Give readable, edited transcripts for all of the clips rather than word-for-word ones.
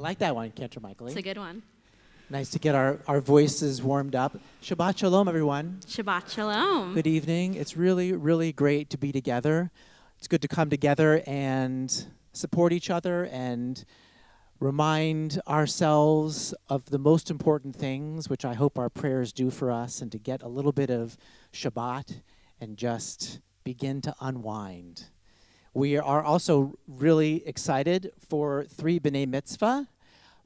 like that one, Cantor Michael. It's a good one. Nice to get our voices warmed up. Shabbat Shalom, everyone. Shabbat Shalom. Good evening. It's really, really great to be together. It's good to come together and support each other and remind ourselves of the most important things, which I hope our prayers do for us, and to get a little bit of Shabbat and just begin to unwind. We are also really excited for 3 B'nai Mitzvah,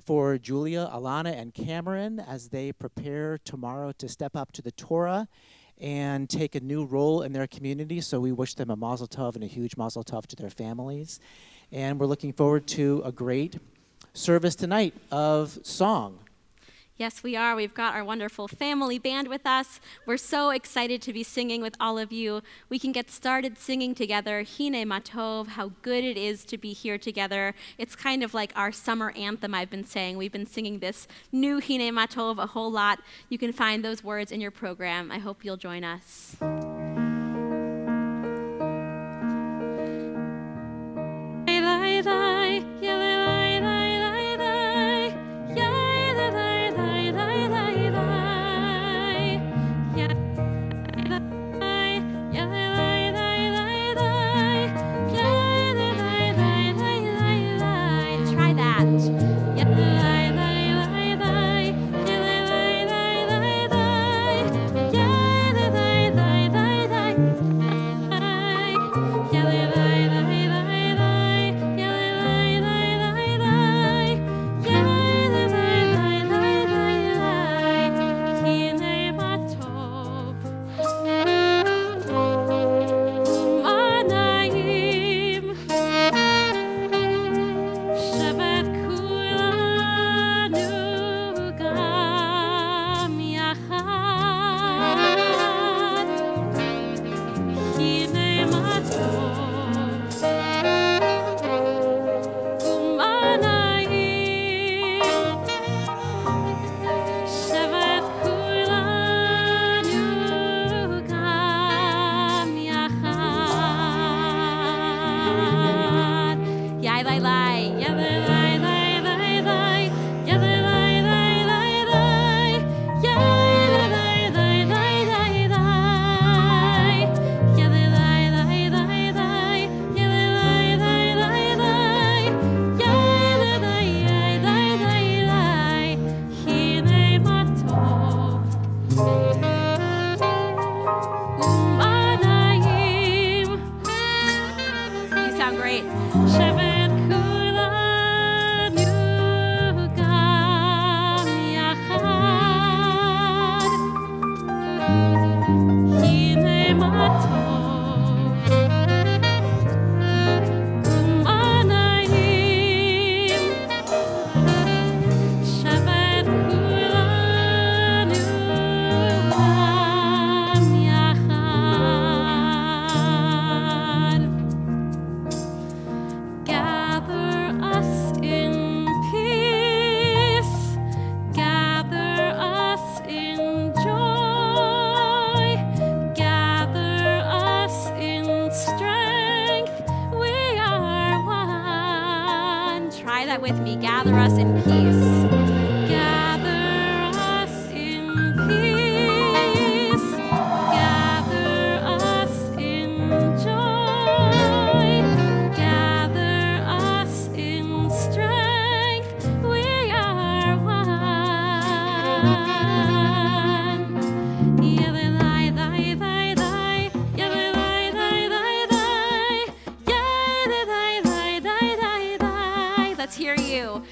for Julia, Alana, and Cameron as they prepare tomorrow to step up to the Torah and take a new role in their community. So we wish them a mazel tov and a huge mazel tov to their families. And we're looking forward to a great service tonight of song. Yes, we are. We've got our wonderful family band with us. We're so excited to be singing with all of you. We can get started singing together, Hine Matov, how good it is to be here together. It's kind of like our summer anthem I've been saying. We've been singing this new Hine Matov a whole lot. You can find those words in your program. I hope you'll join us. With me, gather us in peace. Gather us in peace. Gather us in joy. Gather us in strength. We are one. Let's hear you.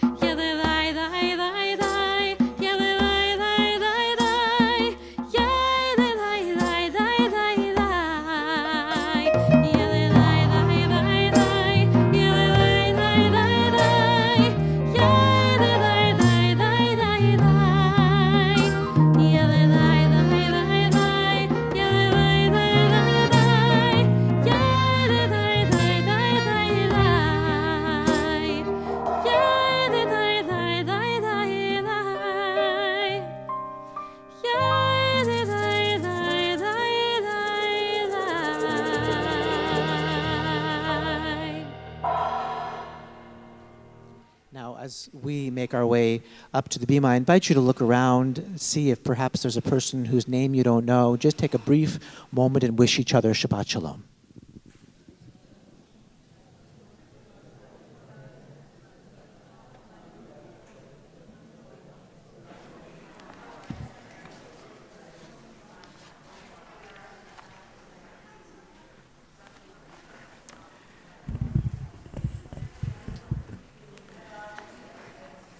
as we make our way up to the bema, I invite you to look around, see if perhaps there's a person whose name you don't know. Just take a brief moment and wish each other Shabbat Shalom.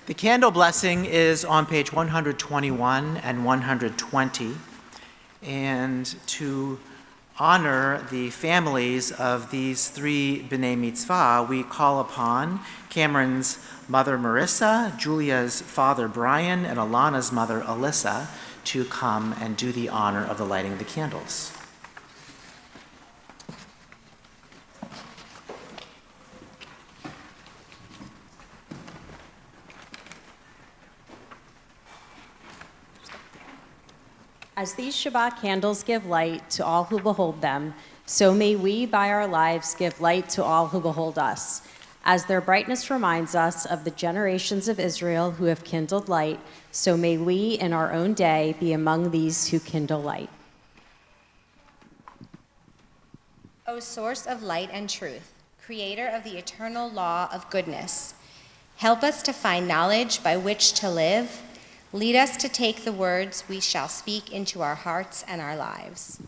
The candle blessing is on page 121 and 120. And to honor the families of these three B'nai Mitzvah, we call upon Cameron's mother Marissa, Julia's father Brian, and Alana's mother Alyssa to come and do the honor of the lighting of the candles. As these Shabbat candles give light to all who behold them, so may we, by our lives, give light to all who behold us. As their brightness reminds us of the generations of Israel who have kindled light, so may we, in our own day, be among these who kindle light. O source of light and truth, creator of the eternal law of goodness, help us to find knowledge by which to live. Lead us to take the words we shall speak into our hearts and our lives.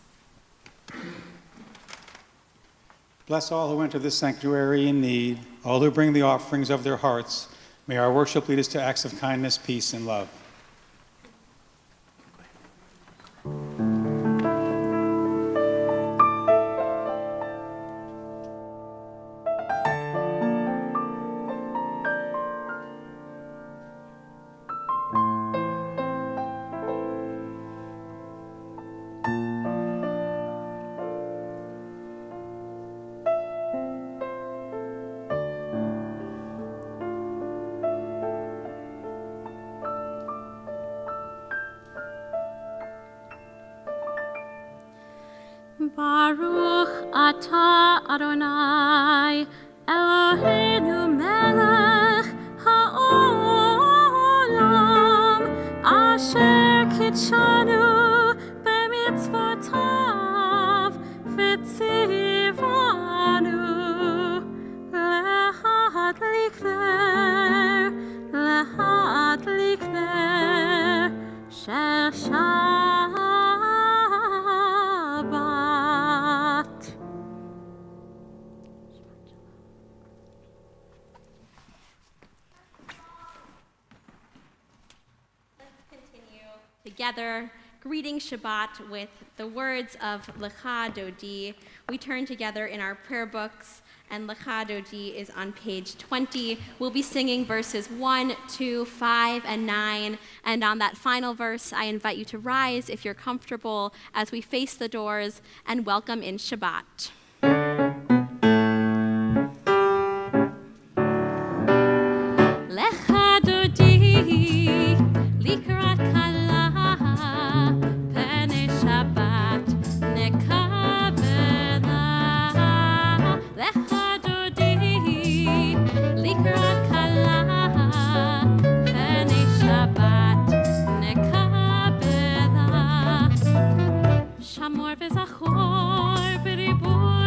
Bless all who enter this sanctuary in need, all who bring the offerings of their hearts. May our worship lead us to acts of kindness, peace, and love. Baruch atah Adonai Eloheinu melech ha'olam asher kitshanu b'mitzvotav v'tzivanu lehadlik ner shel Shabbat. Let's continue together, greeting Shabbat with the words of Lecha Dodi. We turn together in our prayer books, and Lecha Dodi is on page 20. We'll be singing verses 1, 2, 5, and 9. And on that final verse, I invite you to rise if you're comfortable as we face the doors and welcome in Shabbat. Lecha Dodi, likrat kala, pene Shabbat, nekabela. Lecha Dodi, likrat kala, pene Shabbat, nekabela. Shamor v'zachor b'ribur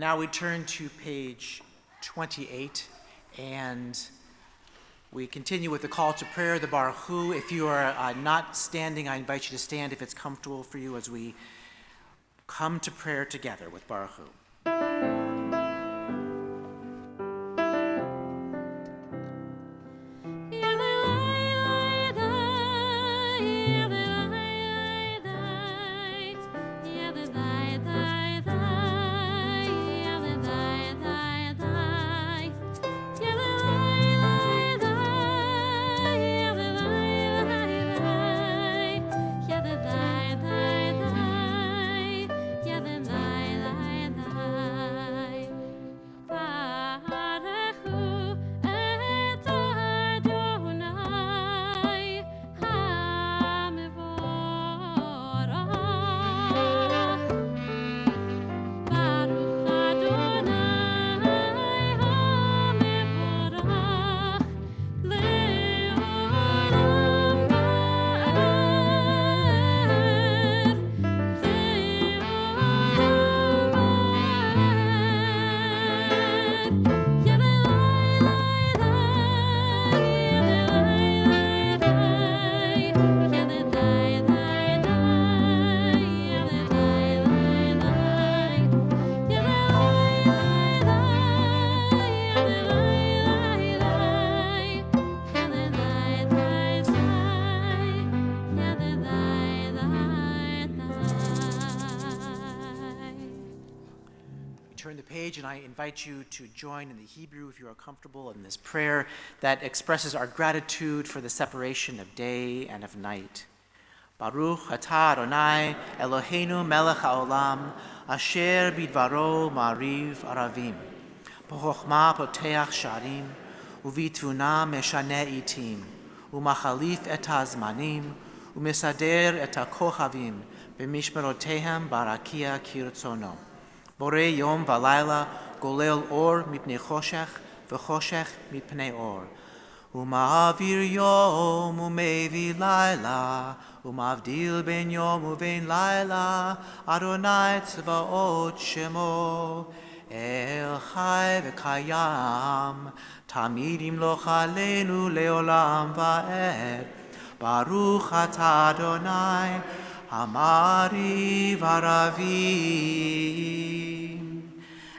now we turn to page 28, and we continue with the call to prayer, the Baruch Hu. If you are not standing, I invite you to stand if it's comfortable for you as we come to prayer together with Baruch Hu. Turn the page, and I invite you to join in the Hebrew if you are comfortable in this prayer that expresses our gratitude for the separation of day and of night. Baruch atah Adonai Eloheinu melech haolam asher bidvaro ma'ariv aravim b'chokhmah poteach sharim uvitvuna meshane itim umachalif et hazmanim umesader et hakochavim b'mishmerotehem barakia kirtzono. Borei yom v'layla golel or mipnei choshech v'choshech mipnei or. Uma'avir yom u'mevi layla uma'avdil ben yom u'ben layla Adonai tzvaot shemo el chai v'kayam tamid yimloch aleinu leolam va'ed Baruch atah Adonai Amari Varavim.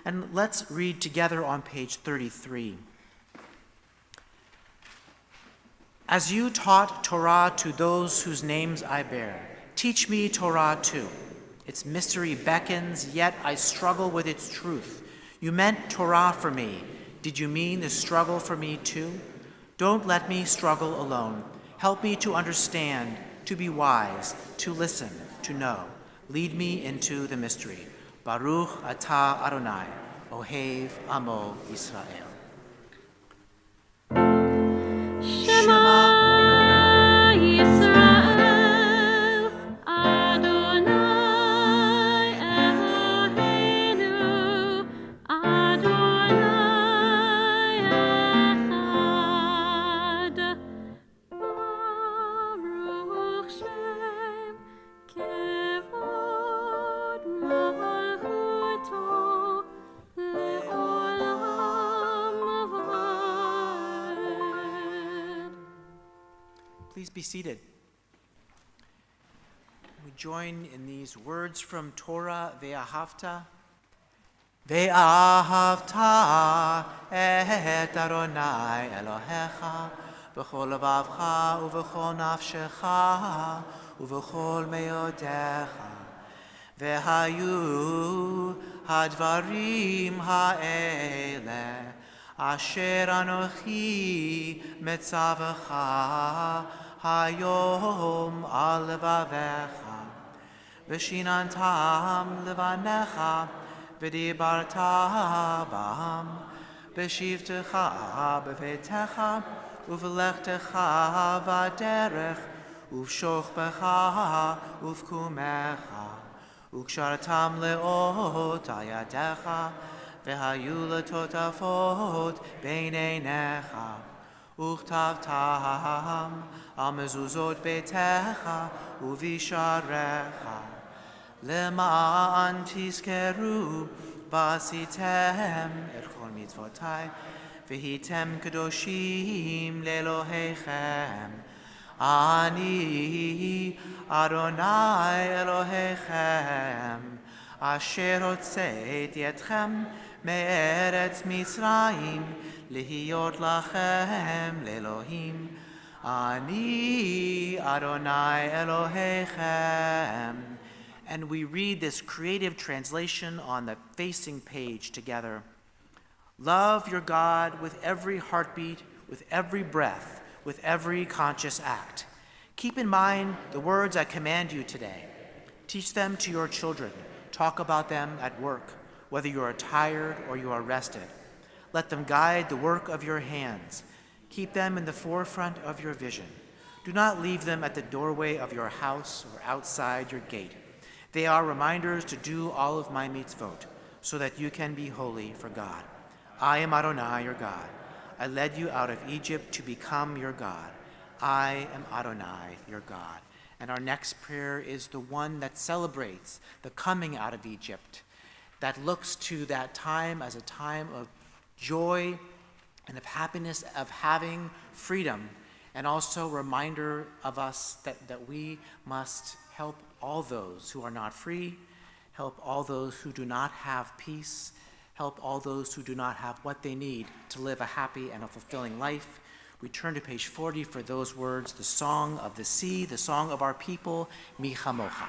And let's read together on page 33. As you taught Torah to those whose names I bear, teach me Torah too. Its mystery beckons, yet I struggle with its truth. You meant Torah for me. Did you mean the struggle for me too? Don't let me struggle alone. Help me to understand, to be wise, to listen, to know. Lead me into the mystery. Baruch atah Adonai, Ohev Amo Yisrael. Shema Yisrael, Adonai Eloheinu, Adonai Echad. Baruch Shem Kevod Malchuto Le'olam Va'ed. Please be seated. We join in these words from Torah, Ve'ahavta. Ve'ahavta et Adonai Elohecha b'chol levavcha u'v'chol nafshecha u'v'chol me'odecha. Ve'hayu hadvarim ha'ele asher anochi metzavacha hayom al levavecha v'shinantam levanecha v'dibarta bam v'shivtecha b'vetecha uv'lechtecha v'derech uv'shochbecha uv'kumecha ukshartam leot ayadecha v'hayu letotafot beineinecha uchtavtam al mezuzot beitecha uvisharecha למען תזכרו ועשיתם את כל מצוותי, והייתם קדושים לאלוהיכם. אני אדוני אלוהיכם, אשר הוצאתי אתכם מארץ מצרים, להיות לכם לאלוהים. אני אדוני אלוהיכם. And we read this creative translation on the facing page together. Love your God with every heartbeat, with every breath, with every conscious act. Keep in mind the words I command you today. Teach them to your children. Talk about them at work, whether you are tired or you are rested. Let them guide the work of your hands. Keep them in the forefront of your vision. Do not leave them at the doorway of your house or outside your gate. They are reminders to do all of my mitzvot, so that you can be holy for God. I am Adonai, your God. I led you out of Egypt to become your God. I am Adonai, your God. And our next prayer is the one that celebrates the coming out of Egypt, that looks to that time as a time of joy and of happiness, of having freedom, and also a reminder of us that we must help all those who are not free, help all those who do not have peace, help all those who do not have what they need to live a happy and a fulfilling life. We turn to page 40 for those words, the song of the sea, the song of our people, Mi Chamocha.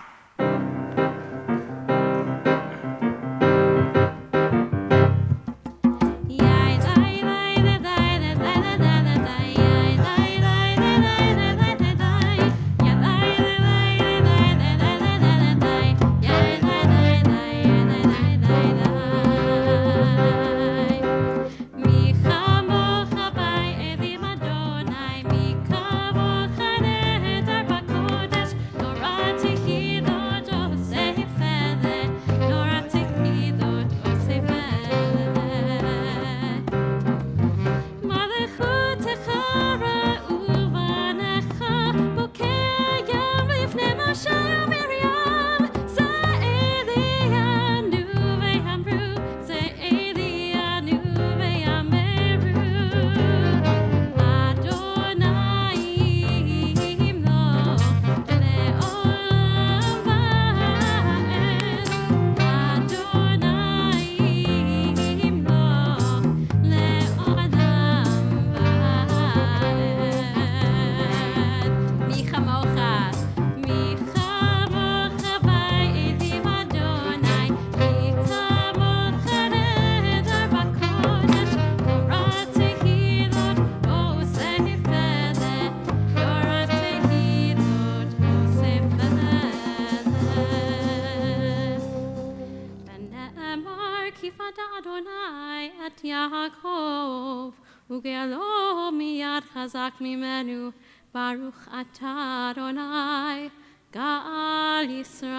וגאלו מיד חזק ממנו, ברוך אתה אדוני, גאל ישראל.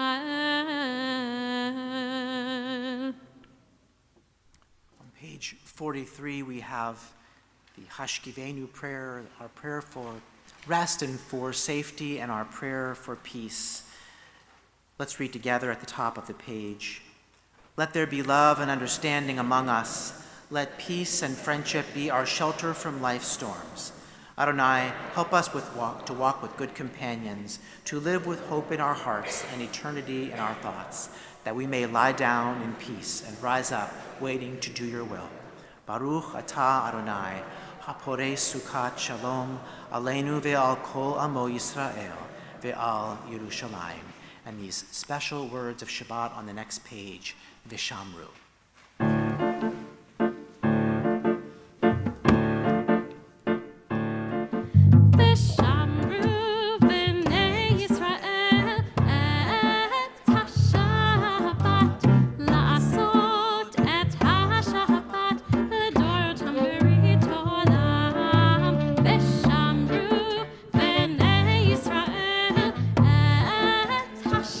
On page 43, we have the Hashkivenu prayer, our prayer for rest and for safety, and our prayer for peace. Let's read together at the top of the page. Let there be love and understanding among us. Let peace and friendship be our shelter from life's storms. Adonai, help us to walk with good companions, to live with hope in our hearts and eternity in our thoughts, that we may lie down in peace and rise up, waiting to do your will. Baruch atah Adonai, haporei sukat shalom, aleinu ve'al kol amo Yisrael, ve'al Yerushalayim. And these special words of Shabbat on the next page, Vishamru.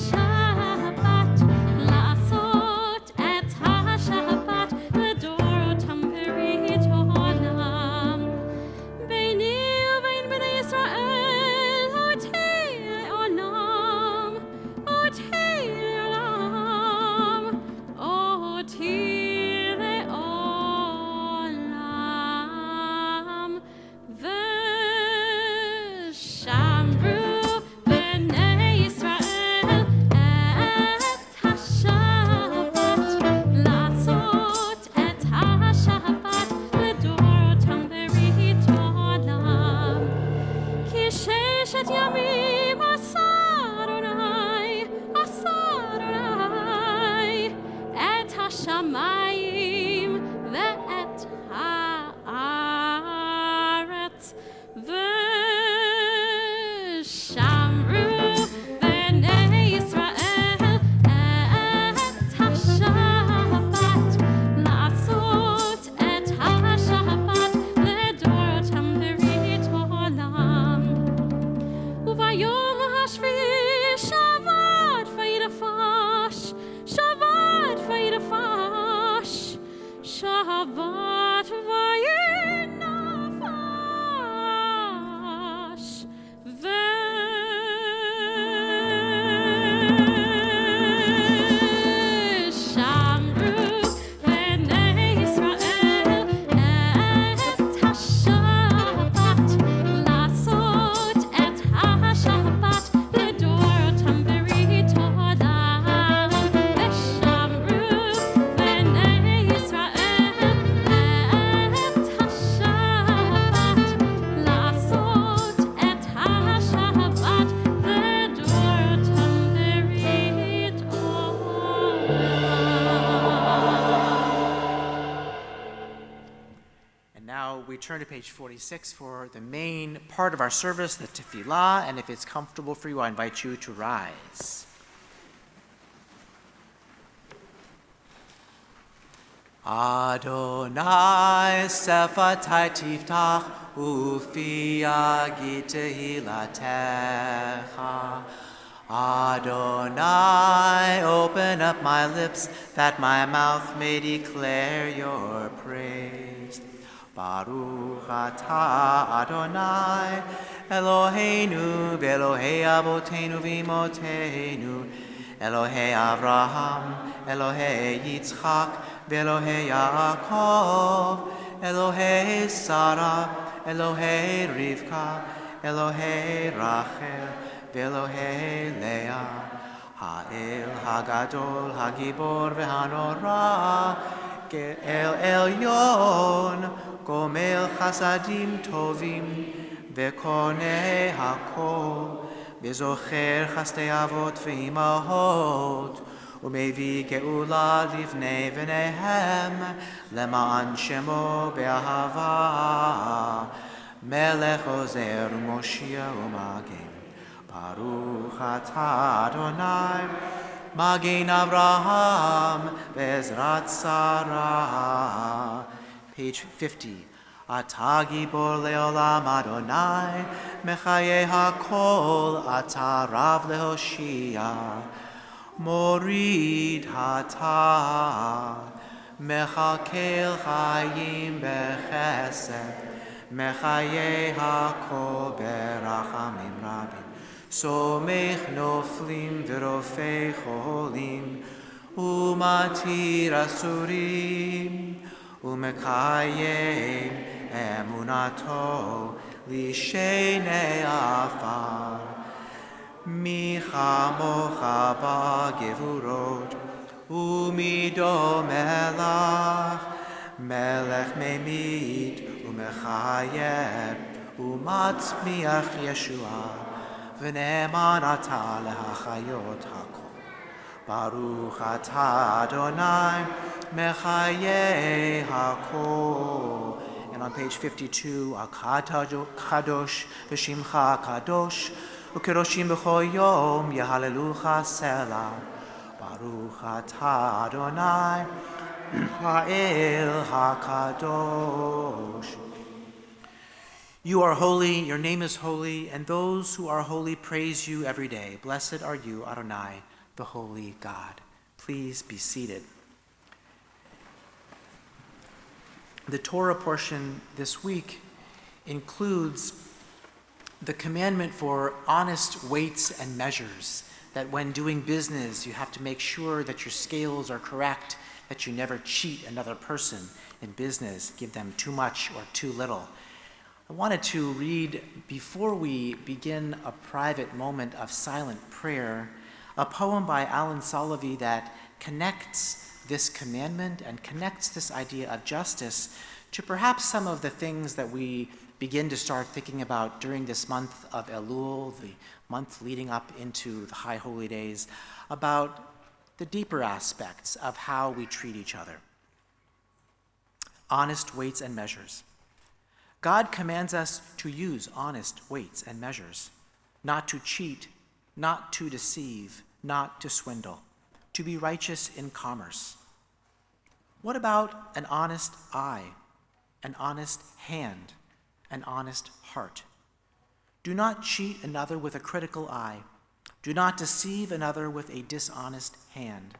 Shabbat, לעשות את turn to page 46 for the main part of our service, the tefillah, and if it's comfortable for you, I invite you to rise. Adonai sefatai tiftach ufi yagid tehilatecha. Adonai, open up my lips that my mouth may declare your praise. Baruch atah Adonai, Eloheinu v'Elohei avotenu v'imotenu, Elohei Avraham, Elohei Yitzchak, v'Elohei Yaakov, Elohei Sarah, Elohei Rivka, Elohei Rachel, v'Elohei Leah, Ha'el Hagadol, Hagibor v'Hanora, El Elyon, Gomel Chasadim Tovim, V'Konei Hakol, V'Zocher Chastei Avot v'Imahot, U'Mevi Geula Livnei V'Nehem, Lema'an Shemo Be'ahava, Melech Ozer U'Moshia U'Magen, Baruch atah Adonai, Magen Avraham, Bezrat Sarah. Page 50. Atah Gibor Leolam Adonai, Mechaye HaKol, Atah Rav Lehoshia, Morid Hatah, Mechakel Chayim Bechesed, Mechaye HaKol Berachamim Rabim. Somech noflim v'rofei cholim, umatir asurim, umekayem emunato lishenei afar. Micha mocha b'gevurot, umido melach, melech memit umechayem, umatzmiach Yeshua. V'ne'eman atah lehachayot hakol. Baruch atah Adonai mechaye hakol. And on page 52, Kadosh v'shimcha kadosh, u'kedoshim b'chol yom yehalelucha selah. Baruch atah Adonai ha'el hakadosh. You are holy, your name is holy, and those who are holy praise you every day. Blessed are you, Adonai, the holy God. Please be seated. The Torah portion this week includes the commandment for honest weights and measures, that when doing business, you have to make sure that your scales are correct, that you never cheat another person in business, give them too much or too little. I wanted to read, before we begin a private moment of silent prayer, a poem by Alan Solovey that connects this commandment and connects this idea of justice to perhaps some of the things that we begin to start thinking about during this month of Elul, the month leading up into the High Holy Days, about the deeper aspects of how we treat each other. Honest weights and measures. God commands us to use honest weights and measures, not to cheat, not to deceive, not to swindle, to be righteous in commerce. What about an honest eye, an honest hand, an honest heart? Do not cheat another with a critical eye. Do not deceive another with a dishonest hand.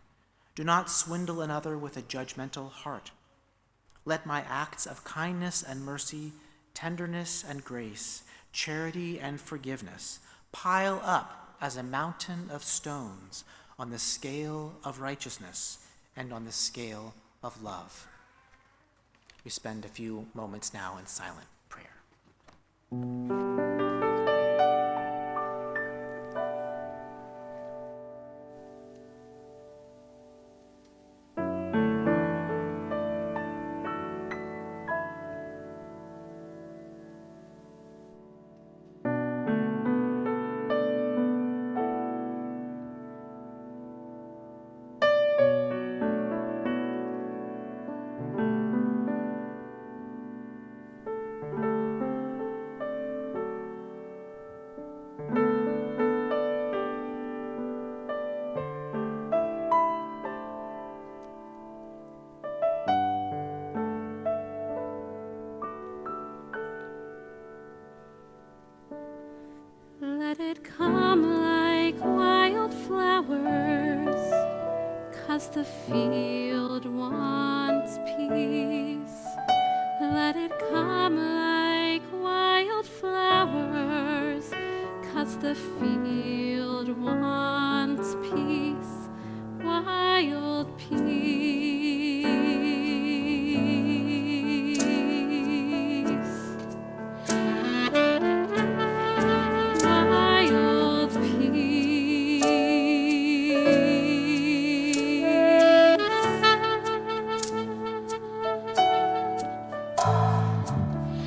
Do not swindle another with a judgmental heart. Let my acts of kindness and mercy, tenderness and grace, charity and forgiveness pile up as a mountain of stones on the scale of righteousness and on the scale of love. We spend a few moments now in silent prayer. 'cause the field wants peace. Let it come like wildflowers, 'cause the field wants peace, wild peace. Wild peace.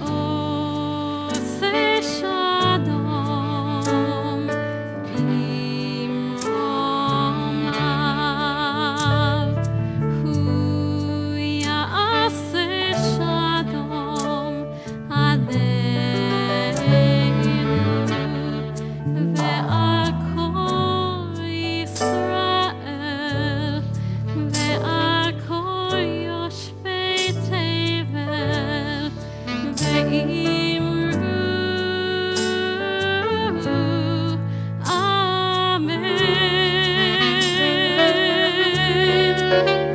Oh, say shalom, bimromav, hu ya'aseh shalom aleinu, ve'al kol Yisrael, ve'al kol yoshvei tevel, ve'imru, amen.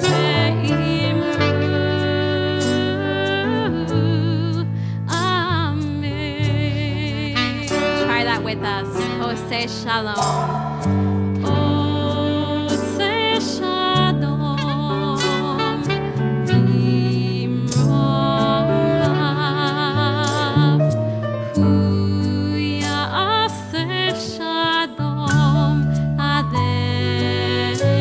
Ve'imru, amen. Try that with us. Oh, say shalom. Oh, say shalom. Bimromav, hu ya'aseh shalom aleinu,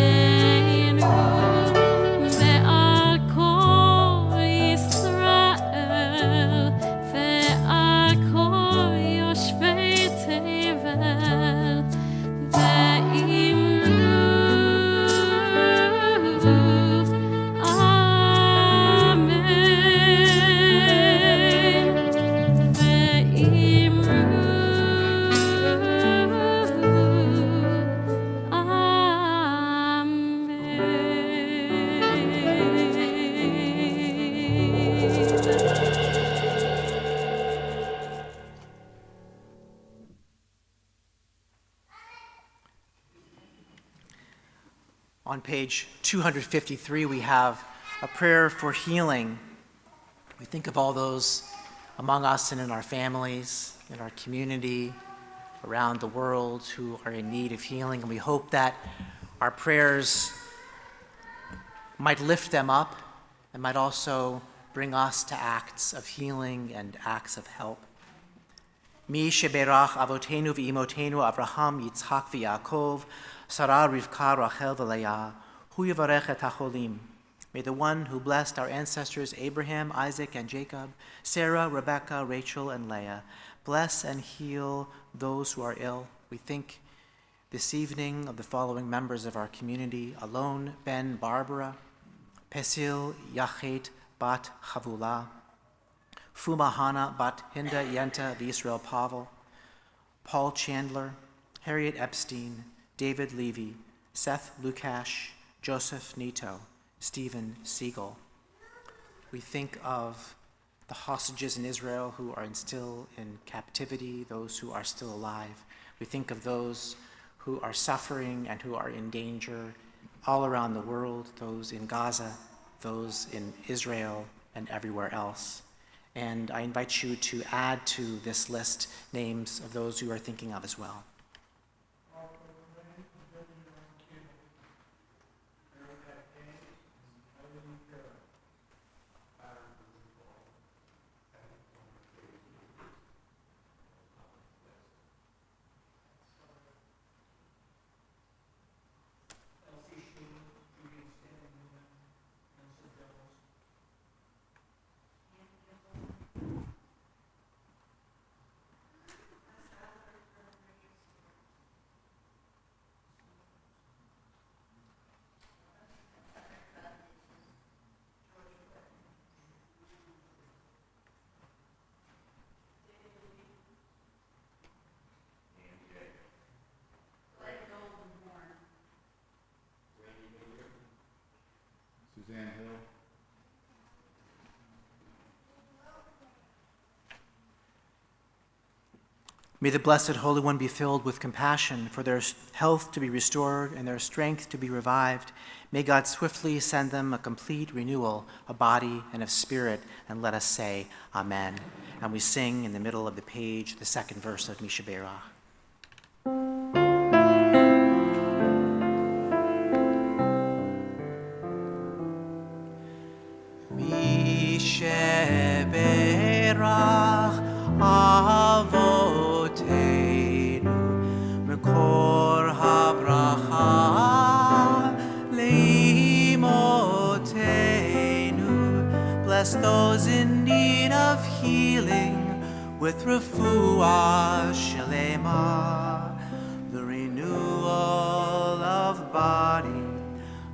ve'al kol Yisrael, ve'al kol yoshvei tevel, ve'imru, amen. Ve'imru, amen. On page 253, we have a prayer for healing. We think of all those among us and in our families, in our community, around the world who are in need of healing, and we hope that our prayers might lift them up and might also bring us to acts of healing and acts of help. Mi sheberach avotenu v'imotenu Avraham, Yitzchak v'Yaakov, Sarah, Rivka, Rachel, v'Leah, hu yivarech et hacholim. May the one who blessed our ancestors Abraham, Isaac, and Jacob, Sarah, Rebekah, Rachel, and Leah, bless and heal those who are ill. We think this evening of the following members of our community: Alon ben Barbara, Pesil Yachet bat Chavula, Fuma Hana bat Hinda Yenta v'Yisrael Pavel, Paul Chandler, Harriet Epstein, David Levy, Seth Lukash, Joseph Nito, Stephen Siegel. We think of the hostages in Israel who are still in captivity, those who are still alive. We think of those who are suffering and who are in danger all around the world, those in Gaza, those in Israel, and everywhere else. And I invite you to add to this list names of those you are thinking of as well. May the Blessed Holy One be filled with compassion for their health to be restored and their strength to be revived. May God swiftly send them a complete renewal of body and of spirit, and let us say Amen. And we sing in the middle of the page the second verse of Mishaberach. Mishaberach Avotenu Mekor habracha Leimotenu. Bless those in need of healing with refuah shelema, the renewal of body,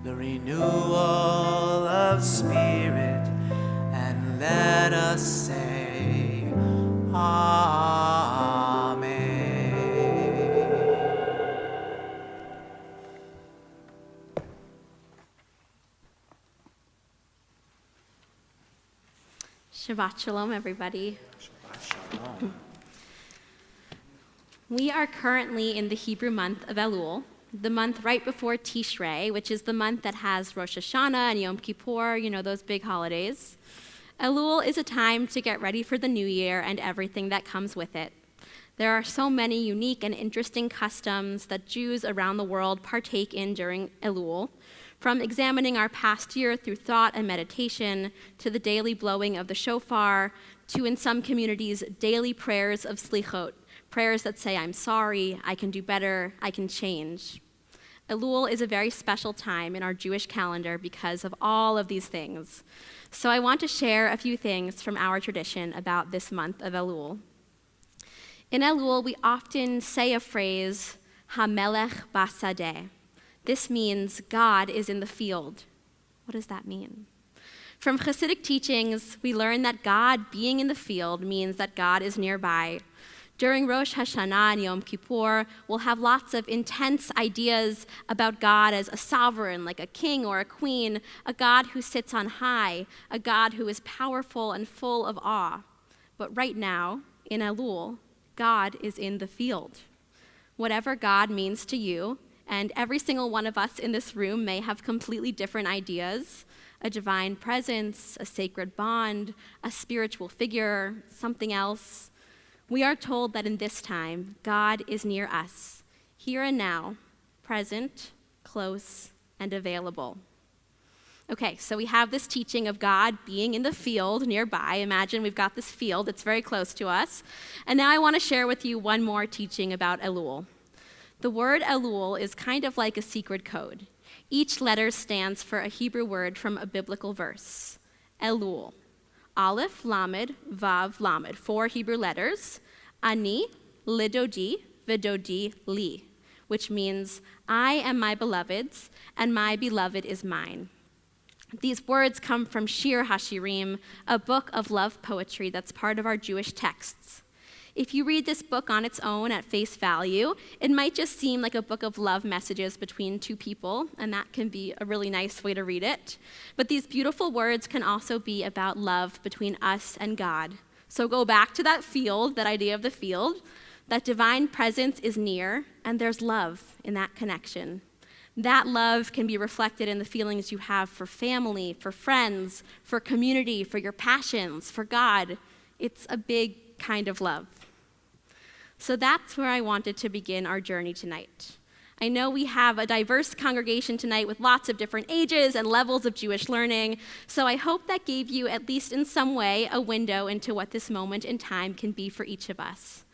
the renewal of spirit, and let us say Amen. Shabbat Shalom, everybody. Shabbat Shalom. We are currently in the Hebrew month of Elul, the month right before Tishrei, which is the month that has Rosh Hashanah and Yom Kippur, those big holidays. Elul is a time to get ready for the new year and everything that comes with it. There are so many unique and interesting customs that Jews around the world partake in during Elul, from examining our past year through thought and meditation, to the daily blowing of the shofar, to, in some communities, daily prayers of slichot, prayers that say, I'm sorry, I can do better, I can change. Elul is a very special time in our Jewish calendar because of all of these things. So I want to share a few things from our tradition about this month of Elul. In Elul, we often say a phrase, HaMelech Basadeh. This means God is in the field. What does that mean? From Hasidic teachings, we learn that God being in the field means that God is nearby. During Rosh Hashanah and Yom Kippur, we'll have lots of intense ideas about God as a sovereign, like a king or a queen, a God who sits on high, a God who is powerful and full of awe. But right now, in Elul, God is in the field. Whatever God means to you, and every single one of us in this room may have completely different ideas, a divine presence, a sacred bond, a spiritual figure, something else. We are told that in this time, God is near us, here and now, present, close, and available. Okay, so we have this teaching of God being in the field nearby. Imagine we've got this field, it's very close to us. And now I want to share with you one more teaching about Elul. The word Elul is kind of like a secret code. Each letter stands for a Hebrew word from a biblical verse. Elul. Aleph, Lamed, Vav, Lamed. 4 Hebrew letters. Ani, Lidodi, Vidodi, Li. Which means, I am my beloved's, and my beloved is mine. These words come from Shir HaShirim, a book of love poetry that's part of our Jewish texts. If you read this book on its own at face value, it might just seem like a book of love messages between two people, and that can be a really nice way to read it. But these beautiful words can also be about love between us and God. So go back to that field, that idea of the field. That divine presence is near, and there's love in that connection. That love can be reflected in the feelings you have for family, for friends, for community, for your passions, for God. It's a big kind of love. So that's where I wanted to begin our journey tonight. I know we have a diverse congregation tonight with lots of different ages and levels of Jewish learning, so I hope that gave you, at least in some way, a window into what this moment in time can be for each of us.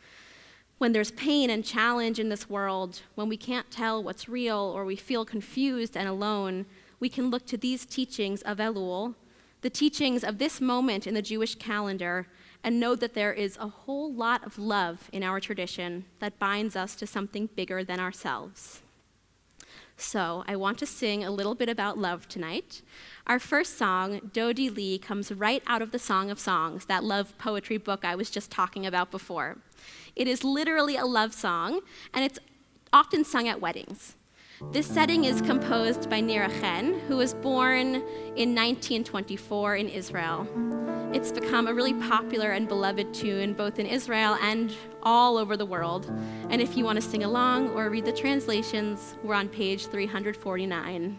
When there's pain and challenge in this world, when we can't tell what's real or we feel confused and alone, we can look to these teachings of Elul, the teachings of this moment in the Jewish calendar, and know that there is a whole lot of love in our tradition that binds us to something bigger than ourselves. So I want to sing a little bit about love tonight. Our first song, Dodi Li, comes right out of the Song of Songs, that love poetry book I was just talking about before. It is literally a love song, and it's often sung at weddings. This setting is composed by Nira Chen, who was born in 1924 in Israel. It's become a really popular and beloved tune both in Israel and all over the world. And if you want to sing along or read the translations, we're on page 349.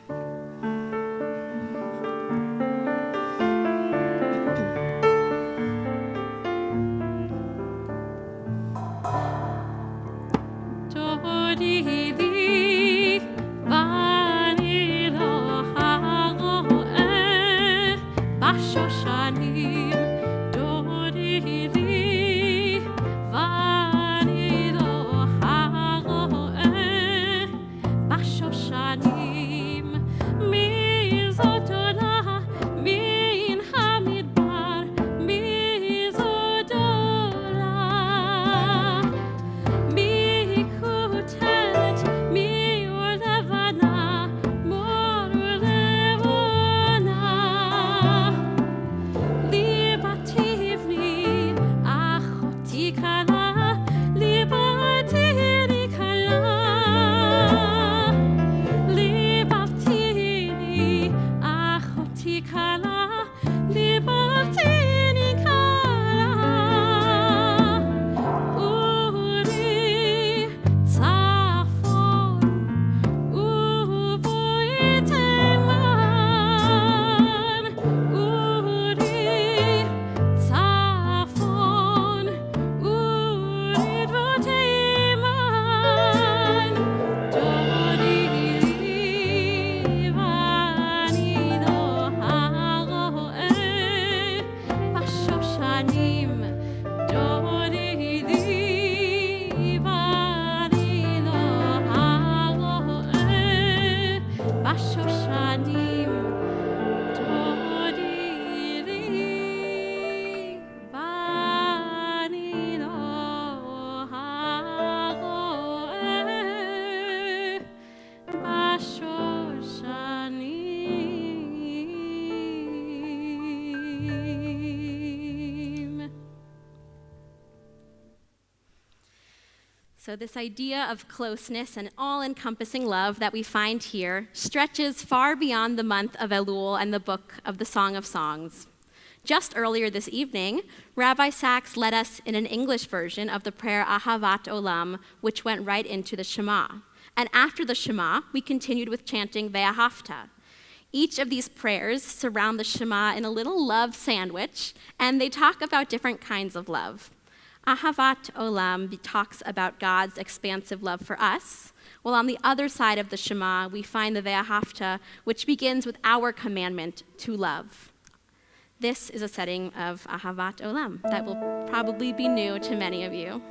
So this idea of closeness and all-encompassing love that we find here stretches far beyond the month of Elul and the book of the Song of Songs. Just earlier this evening, Rabbi Sachs led us in an English version of the prayer Ahavat Olam, which went right into the Shema. And after the Shema, we continued with chanting Ve'ahavta. Each of these prayers surround the Shema in a little love sandwich, and they talk about different kinds of love. Ahavat Olam talks about God's expansive love for us, while on the other side of the Shema, we find the Ve'ahavta, which begins with our commandment to love. This is a setting of Ahavat Olam that will probably be new to many of you.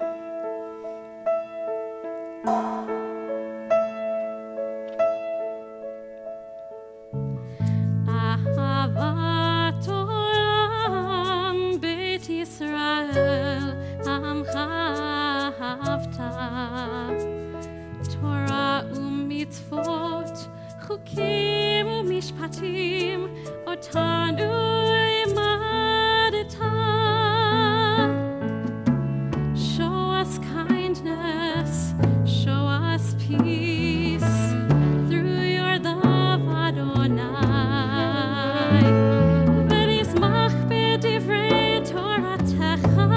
Ahavat Olam Beit Yisrael Amcha Ahavta Torah u'mitzvot Chukim u'mishpatim Otanu limadeta. Show us kindness, show us peace through your love, Adonai. V'nizmach b'divrei Toratecha,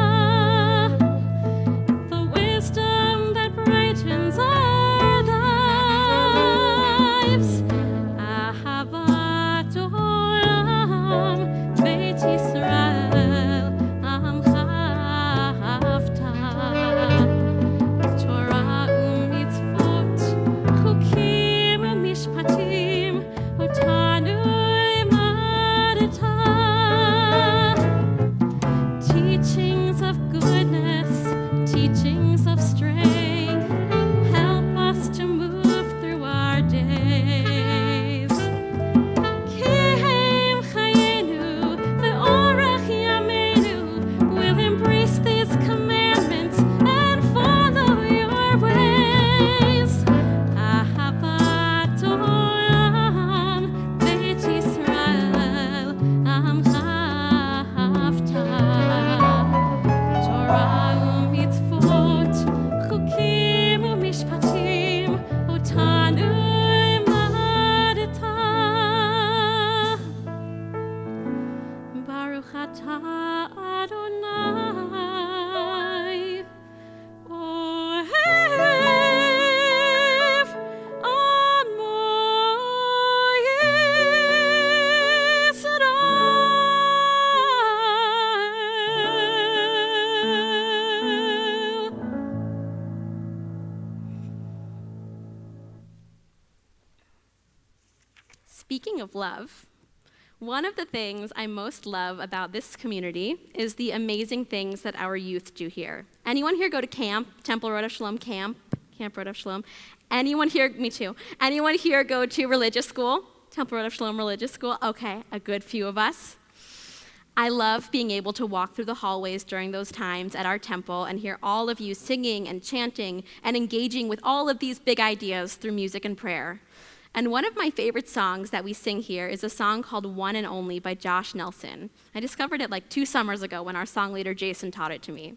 the wisdom that brightens our lives. Ahavat Olam Speaking of love, one of the things I most love about this community is the amazing things that our youth do here. Anyone here go to camp, Temple Rodef Shalom Camp Rodef Shalom? Anyone here, me too, anyone here go to religious school, Temple Rodef Shalom Religious School? Okay, a good few of us. I love being able to walk through the hallways during those times at our temple and hear all of you singing and chanting and engaging with all of these big ideas through music and prayer. And one of my favorite songs that we sing here is a song called One and Only by Josh Nelson. I discovered it like 2 summers ago when our song leader Jason taught it to me.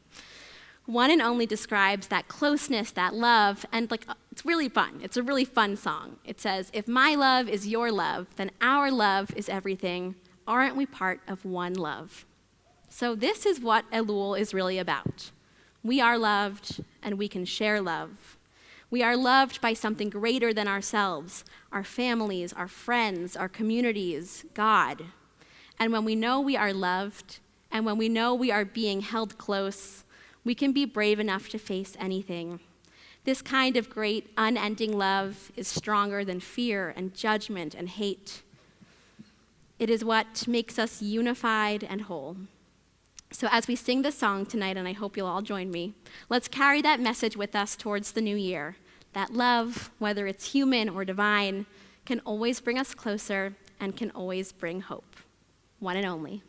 One and Only describes that closeness, that love, and it's really fun. It's a really fun song. It says, if my love is your love, then our love is everything. Aren't we part of one love? So this is what Elul is really about. We are loved, and we can share love. We are loved by something greater than ourselves, our families, our friends, our communities, God. And when we know we are loved, and when we know we are being held close, we can be brave enough to face anything. This kind of great, unending love is stronger than fear and judgment and hate. It is what makes us unified and whole. So as we sing this song tonight, and I hope you'll all join me, let's carry that message with us towards the new year. That love, whether it's human or divine, can always bring us closer and can always bring hope. One and only.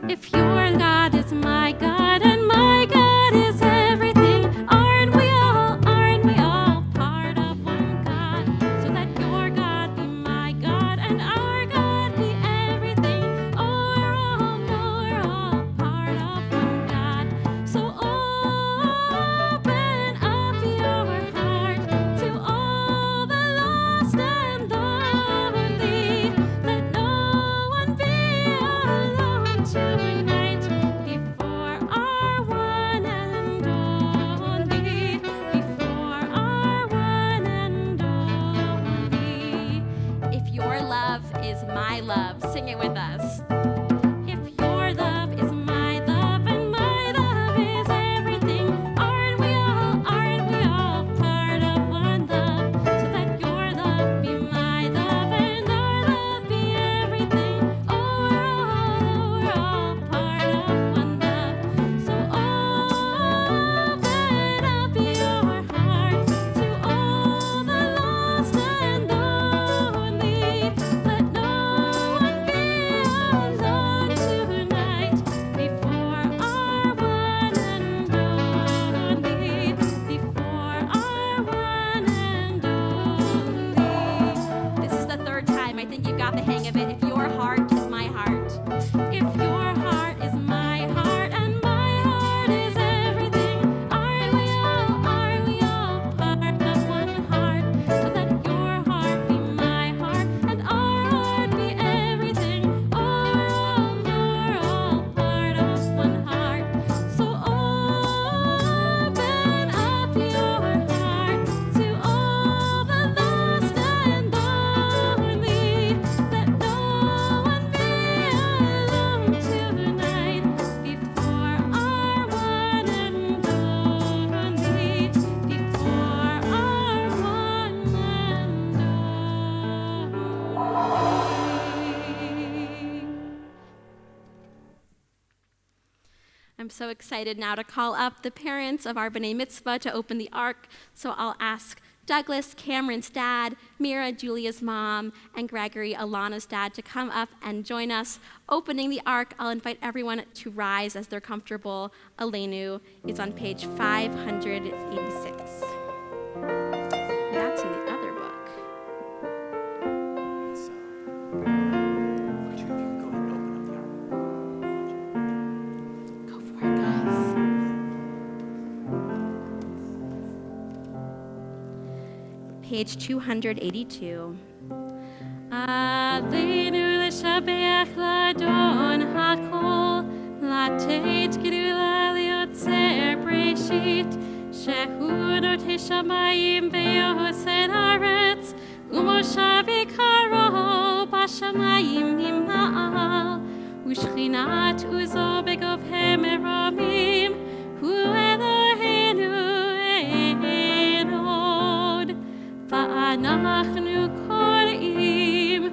If your God is my God and my God is everything, aren't we all part of one God? So let your God be my God and our God be everything. Oh, we're all part of one God. So open up your heart to all the lost and lonely. Let no one be alone tonight before our one and only. Before our one and only. If your love is my love, sing it with us. If your love is my love and my love is everything, aren't we all part of one love? So let your love be my love and our love be everything. Oh, we're all part of one love. So open up your heart to all the lost and lonely. Let no one be alone tonight before our one and only. Before our one and only. This is the third time. I think you've got the hang of it. If your heart is my heart. If your heart is my heart and my heart is everything, aren't we all part of one heart? So let your heart be my heart and our heart be everything. Oh, we're all part of one heart. So open up your heart to all the lost and lonely. Let no one be alone tonight before our one and only. Before our one and only. I'm so excited now to call up the parents of our B'nai Mitzvah to open the Ark. So I'll ask Douglas, Cameron's dad, Mira, Julia's mom, and Gregory, Alana's dad, to come up and join us opening the Ark. I'll invite everyone to rise as they're comfortable. Aleinu is on page 586. That's in the other book. So, would you, if you could go ahead and open up the ark? Go for it, guys. Page 282. Aleinu l'shabeach l'Adon hakol, לתת גדולה ליוצר בראשית, שהוא נוטה שמיים ויוצר ארץ, ומושב עיקרו בשמיים נמעל, ושכינת עוזו בגובהי מרומים, הוא אלוהינו אינו. אנחנו קוראים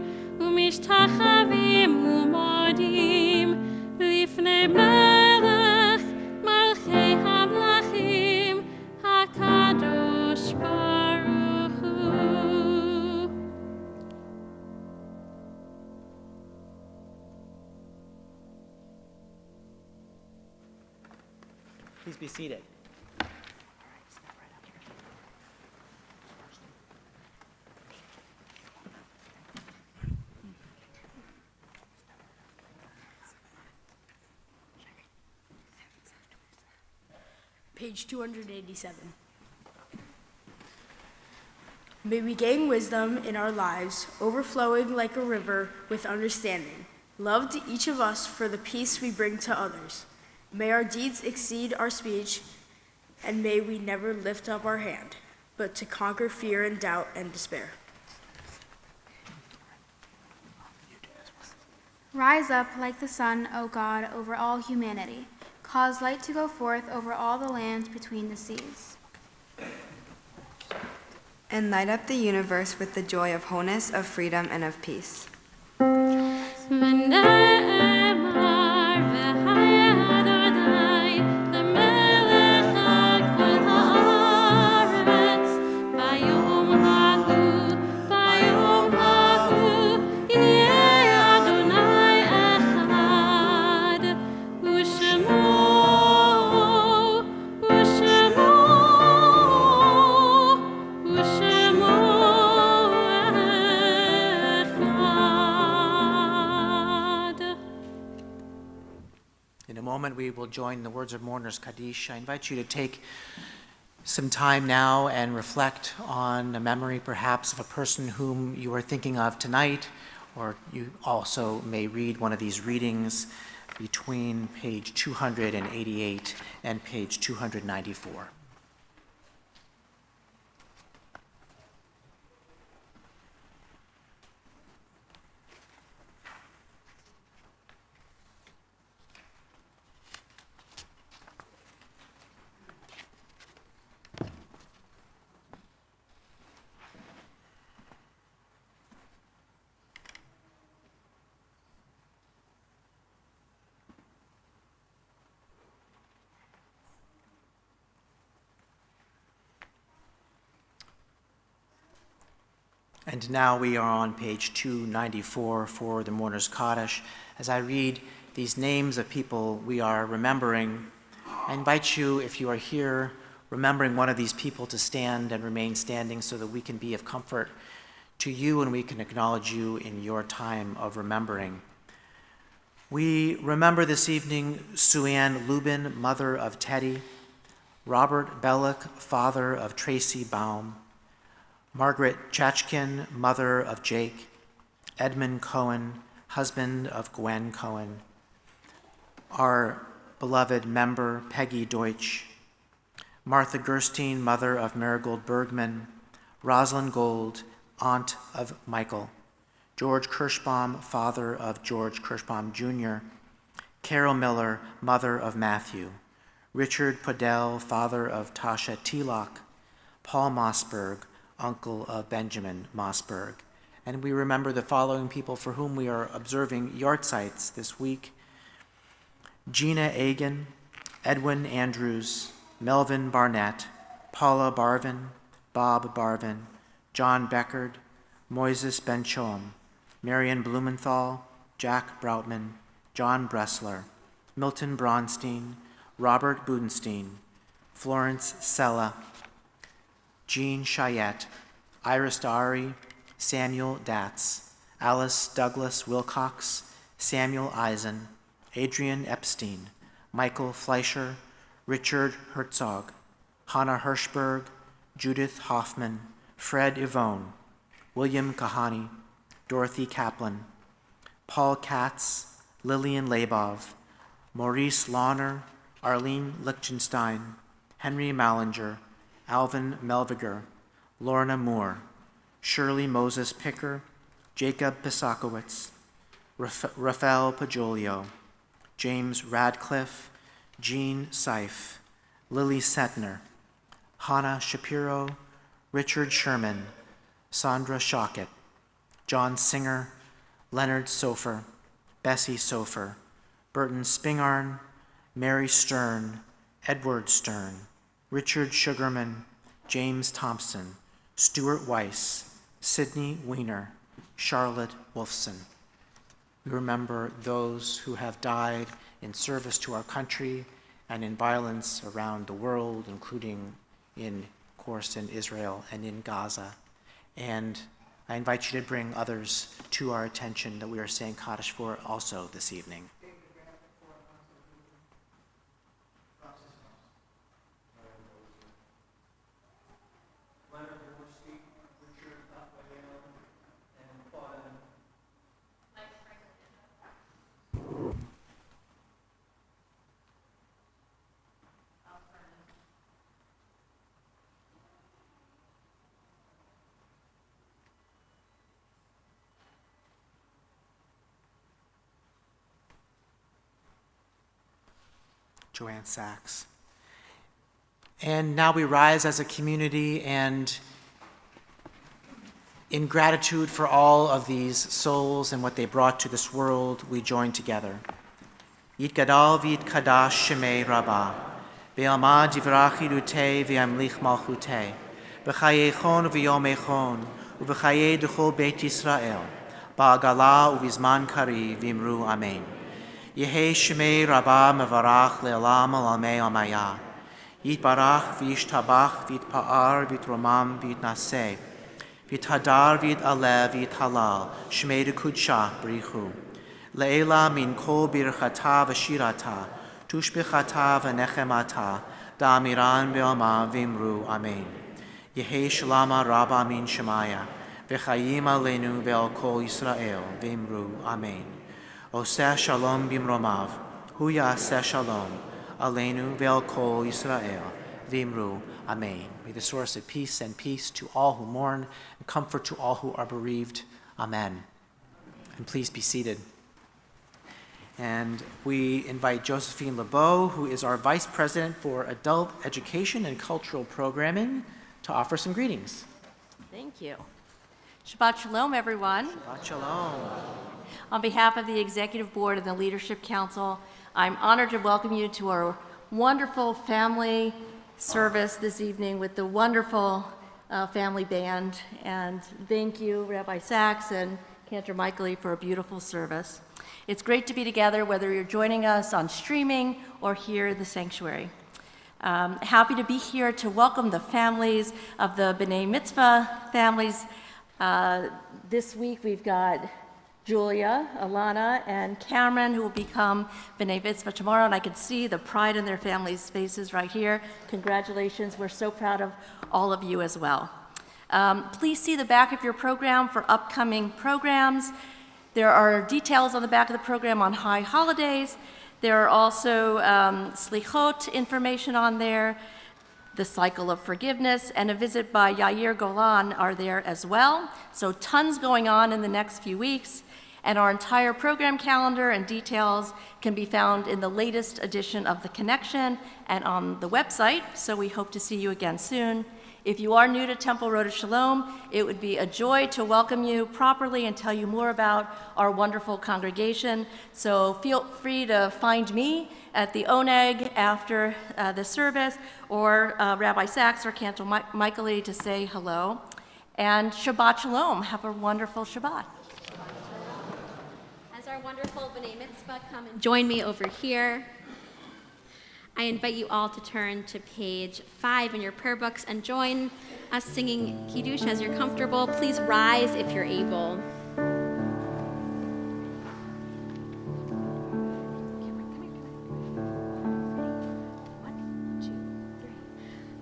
ומשתחווים ומודים לפני מלך מלכי המלכים הקדוש ברוך הוא. Please be seated. Page 287. May we gain wisdom in our lives, overflowing like a river with understanding. Love to each of us for the peace we bring to others. May our deeds exceed our speech, and may we never lift up our hand, but to conquer fear and doubt and despair. Rise up like the sun, O God, over all humanity. Cause light to go forth over all the lands between the seas. And light up the universe with the joy of wholeness, of freedom, and of peace. We will join the words of mourners Kaddish. I invite you to take some time now and reflect on a memory perhaps of a person whom you are thinking of tonight, or you also may read one of these readings between page 288 and page 294. And now we are on page 294 for the Mourner's Kaddish. As I read these names of people we are remembering, I invite you, if you are here remembering one of these people, to stand and remain standing so that we can be of comfort to you and we can acknowledge you in your time of remembering. We remember this evening Sue Ann Lubin, mother of Teddy, Robert Bellick, father of Tracy Baum, Margaret Chachkin, mother of Jake, Edmund Cohen, husband of Gwen Cohen, our beloved member Peggy Deutsch, Martha Gerstein, mother of Marigold Bergman, Rosalind Gold, aunt of Michael, George Kirschbaum, father of George Kirschbaum Jr., Carol Miller, mother of Matthew, Richard Podell, father of Tasha Tilak, Paul Mossberg, uncle of Benjamin Mossberg. And we remember the following people for whom we are observing yahrzeits this week: Gina Agan, Edwin Andrews, Melvin Barnett, Paula Barvin, Bob Barvin, John Beckard, Moises Ben-Choam, Marion Blumenthal, Jack Broutman, John Bressler, Milton Bronstein, Robert Budenstein, Florence Sella, Jean Chayette, Iris Dari, Samuel Datz, Alice Douglas Wilcox, Samuel Eisen, Adrian Epstein, Michael Fleischer, Richard Herzog, Hannah Hirschberg, Judith Hoffman, Fred Yvonne, William Kahani, Dorothy Kaplan, Paul Katz, Lillian Labov, Maurice Launer, Arlene Lichtenstein, Henry Mallinger, Alvin Melviger, Lorna Moore, Shirley Moses Picker, Jacob Pisakowitz, Rafael Pajolio, James Radcliffe, Jean Seif, Lily Setner, Hannah Shapiro, Richard Sherman, Sandra Shockett, John Singer, Leonard Sofer, Bessie Sofer, Burton Spingarn, Mary Stern, Edward Stern, Richard Sugarman, James Thompson, Stuart Weiss, Sidney Weiner, Charlotte Wolfson. We remember those who have died in service to our country and in violence around the world, including of course, in Israel and in Gaza. And I invite you to bring others to our attention that we are saying Kaddish for also this evening. Joanne Sachs. And now we rise as a community, and in gratitude for all of these souls and what they brought to this world, we join together. Yitgadal v'yitkadash shemei rabbah, ve'alma divrach yidutei ve'amlich malchutei, v'chayechon v'yomechon, u'v'chayei d'chol beit Yisrael, ba'agala u'vizman kari v'imru amen. Yehei shemei rabbah mevarach le'olam alamei amaya. Yitbarach v'yishtabach v'yitpa'ar v'yitromam v'yitnaseh. V'yithadar v'yitalev v'yithalal. Shemei d'kudsha b'richu. Le'ela min kol birchata v'shirata. Tushbichata v'nechemata. Da'amiran be'oma v'imru amen. Yehei shalama rabba min shemaya. V'chayim aleinu ve'al kol Yisrael v'imru amen. Oseh shalom bimromav, hu ya'aseh shalom, aleinu ve'al kol Yisrael, v'imru, amen. May the source of peace send peace to all who mourn and comfort to all who are bereaved. Amen. And please be seated. And we invite Josephine LeBeau, who is our Vice President for Adult Education and Cultural Programming, to offer some greetings. Thank you. Shabbat Shalom, everyone. Shabbat Shalom. On behalf of the Executive Board and the Leadership Council, I'm honored to welcome you to our wonderful family service this evening with the wonderful family band. And thank you, Rabbi Sachs and Cantor Michaeli, for a beautiful service. It's great to be together, whether you're joining us on streaming or here in the sanctuary. Happy to be here to welcome the families of the B'nai Mitzvah families. This week we've got Julia, Alana, and Cameron, who will become B'nai Mitzvah tomorrow, and I can see the pride in their families' faces right here. Congratulations, we're so proud of all of you as well. Please see the back of your program for upcoming programs. There are details on the back of the program on high holidays. There are also slichot information on there. The cycle of forgiveness and a visit by Yair Golan are there as well. So tons going on in the next few weeks. And our entire program calendar and details can be found in the latest edition of The Connection and on the website. So we hope to see you again soon. If you are new to Temple Rodef Shalom, it would be a joy to welcome you properly and tell you more about our wonderful congregation. So feel free to find me at the Oneg after the service, or Rabbi Sachs or Cantor Michaeli to say hello. And Shabbat Shalom. Have a wonderful Shabbat. As our wonderful B'nai Mitzvah come and join me over here, I invite you all to turn to page 5 in your prayer books and join us singing Kiddush as you're comfortable. Please rise if you're able.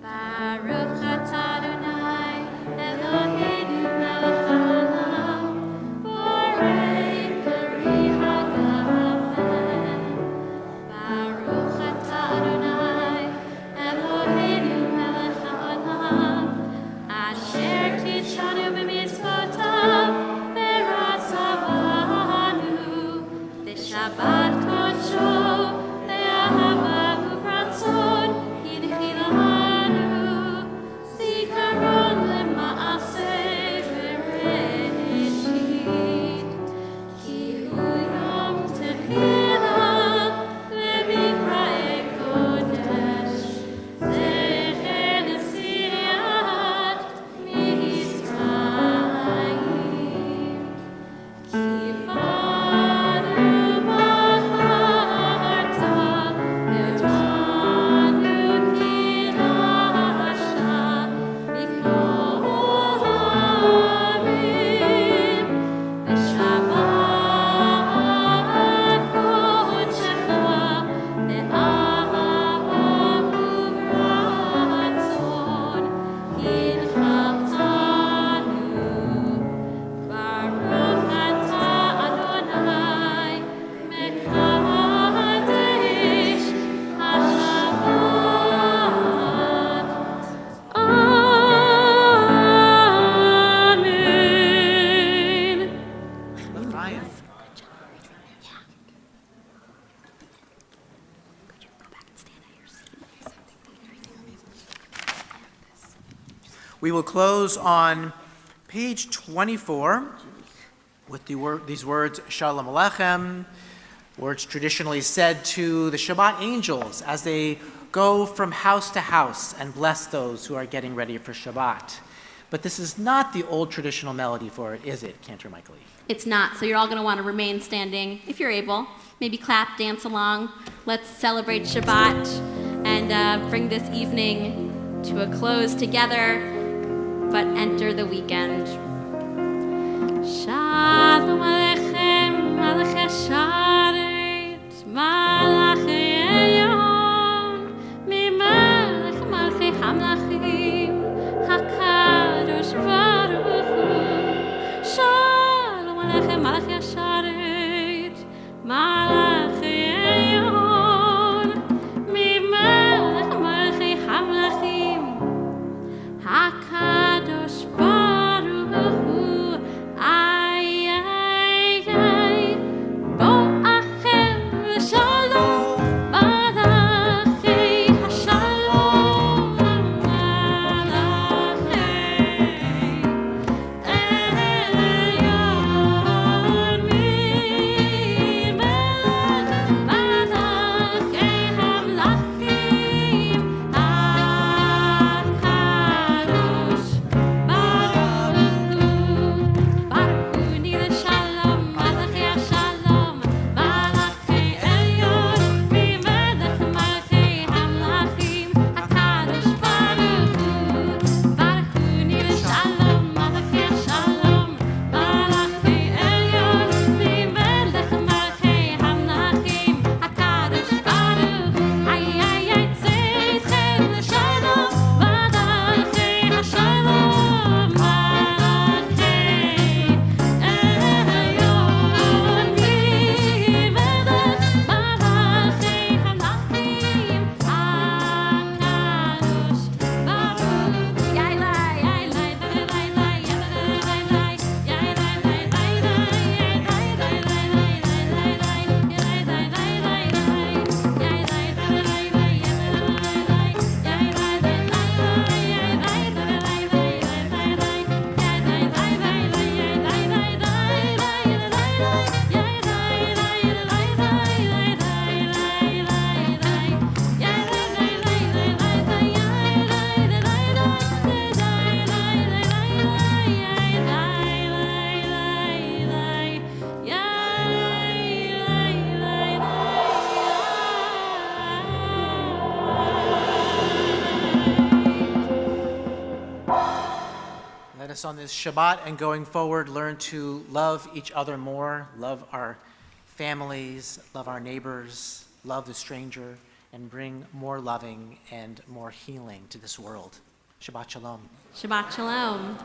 Baruch atah Adonai, Eloheinu melech haolam, borei peri hagafen. Baruch atah Adonai, Eloheinu melech haolam, asher tidshanu b'mitzvotav, We will close on page 24 with these words, Shalom Aleichem, words traditionally said to the Shabbat angels as they go from house to house and bless those who are getting ready for Shabbat. But this is not the old traditional melody for it, is it, Cantor Michael? It's not, so you're all going to want to remain standing if you're able. Maybe clap, dance along. Let's celebrate Shabbat and bring this evening to a close together, but enter the weekend. Shalom Aleichem, Malachei Sharet, Malachei Elyon, Mimelech Malchei Hamlachim, HaKadosh Baruch Hu. Shalom Aleichem, Malachei Sharet, Malachei Elyon, Mimelech Malchei Hamlachim, HaKadosh Baruch Hu. Ay, ay, ay, bo'achem l'shalom, malachei hashalom, malachei elyon mimelech, malachei hamlachim, HaKadosh Baruch Hu. Baruch Hu Nida Shalom, Malachei Hashalom, Malachei Elyon, Mimelech Malachei Hamlachim, HaKadosh Baruch Hu. Baruch Hu Nida Shalom, Malachei Hashalom, Malachei Elyon, Mimelech Malachei Hamlachim, HaKadosh Baruch Hu. Ay, ay, ay, tzedchem l'shalom, Malachei Hashalom, Malachei elyon mimelech, malachei hamlachim, HaKadosh Baruch Hu. Yai lai, yai lai, lai, lai, lai, yai lai, lai, yai lai, lai, lai, lai, lai, lai, yai lai, lai, lai, lai, yai lai, lai, lai, lai, lai, yai lai, lai, lai, Let us on this Shabbat and going forward learn to love each other more, love our families, love our neighbors, love the stranger, and bring more loving and more healing to this world. Shabbat Shalom. Shabbat Shalom.